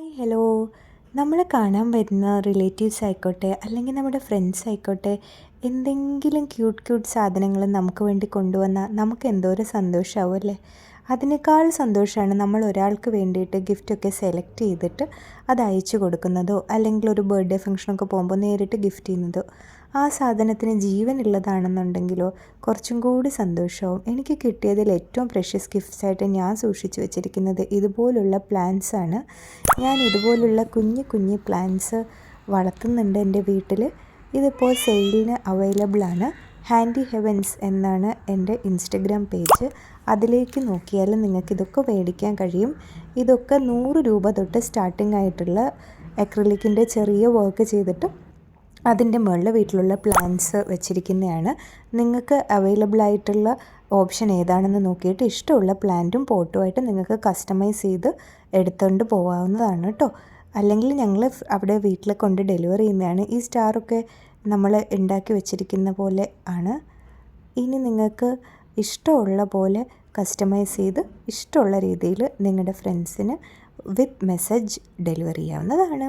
Hi hello. നമ്മളെ കാണാൻ വരുന്ന റിലേറ്റീവ്സ് ആയിക്കോട്ടെ അല്ലെങ്കിൽ നമ്മുടെ ഫ്രണ്ട്സ് ആയിക്കോട്ടെ, എന്തെങ്കിലും ക്യൂട്ട് സാധനങ്ങൾ നമുക്ക് വേണ്ടി കൊണ്ടുവന്നാൽ നമുക്ക് എന്തോരം സന്തോഷമാവും അല്ലേ. അതിനേക്കാൾ സന്തോഷമാണ് നമ്മൾ ഒരാൾക്ക് വേണ്ടിയിട്ട് ഗിഫ്റ്റൊക്കെ സെലക്ട് ചെയ്തിട്ട് അത് അയച്ചു കൊടുക്കുന്നതോ അല്ലെങ്കിൽ ഒരു ബർത്ത്ഡേ ഫംഗ്ഷനൊക്കെ പോകുമ്പോൾ നേരിട്ട് ഗിഫ്റ്റ് ചെയ്യുന്നതോ. ആ സാധനത്തിന് ജീവനുള്ളതാണെന്നുണ്ടെങ്കിലോ കുറച്ചും കൂടി സന്തോഷമാവും. എനിക്ക് കിട്ടിയതിൽ ഏറ്റവും പ്രഷ്യസ് ഗിഫ്റ്റ്സായിട്ട് ഞാൻ സൂക്ഷിച്ചു വെച്ചിരിക്കുന്നത് ഇതുപോലുള്ള പ്ലാന്റ്സ് ആണ്. ഞാൻ ഇതുപോലുള്ള കുഞ്ഞു പ്ലാന്റ്സ് വളർത്തുന്നുണ്ട് എൻ്റെ വീട്ടിൽ. ഇതിപ്പോൾ സെയിലിന് അവൈലബിൾ ആണ്. ഹാൻഡി ഹെവൻസ് എന്നാണ് എൻ്റെ ഇൻസ്റ്റഗ്രാം പേജ്. അതിലേക്ക് നോക്കിയാൽ നിങ്ങൾക്ക് ഇതൊക്കെ മേടിക്കാൻ കഴിയും. ഇതൊക്കെ 100 രൂപ തൊട്ട് സ്റ്റാർട്ടിംഗ് ആയിട്ടുള്ള അക്രിലിക്കിൻ്റെ ചെറിയ വർക്ക് ചെയ്തിട്ട് അതിൻ്റെ മുകളിൽ വീട്ടിലുള്ള പ്ലാന്റ്സ് വെച്ചിരിക്കുന്നതാണ്. നിങ്ങൾക്ക് അവൈലബിൾ ആയിട്ടുള്ള ഓപ്ഷൻ ഏതാണെന്ന് നോക്കിയിട്ട് ഇഷ്ടമുള്ള പ്ലാന്റും പോട്ടുമായിട്ട് നിങ്ങൾക്ക് കസ്റ്റമൈസ് ചെയ്ത് എടുത്തുകൊണ്ട് പോകാവുന്നതാണ് കേട്ടോ. അല്ലെങ്കിൽ ഞങ്ങൾ അവിടെ വീട്ടിൽ കൊണ്ട് ഡെലിവർ ചെയ്യുന്നതാണ്. ഈ സ്റ്റാറൊക്കെ നമ്മൾ ഉണ്ടാക്കി വെച്ചിരിക്കുന്ന പോലെ ആണ്. ഇനി നിങ്ങൾക്ക് ഇഷ്ടമുള്ള പോലെ കസ്റ്റമൈസ് ചെയ്ത് ഇഷ്ടമുള്ള രീതിയിൽ നിങ്ങളുടെ ഫ്രണ്ട്സിന് വിത്ത് മെസ്സേജ് ഡെലിവർ ചെയ്യാവുന്നതാണ്.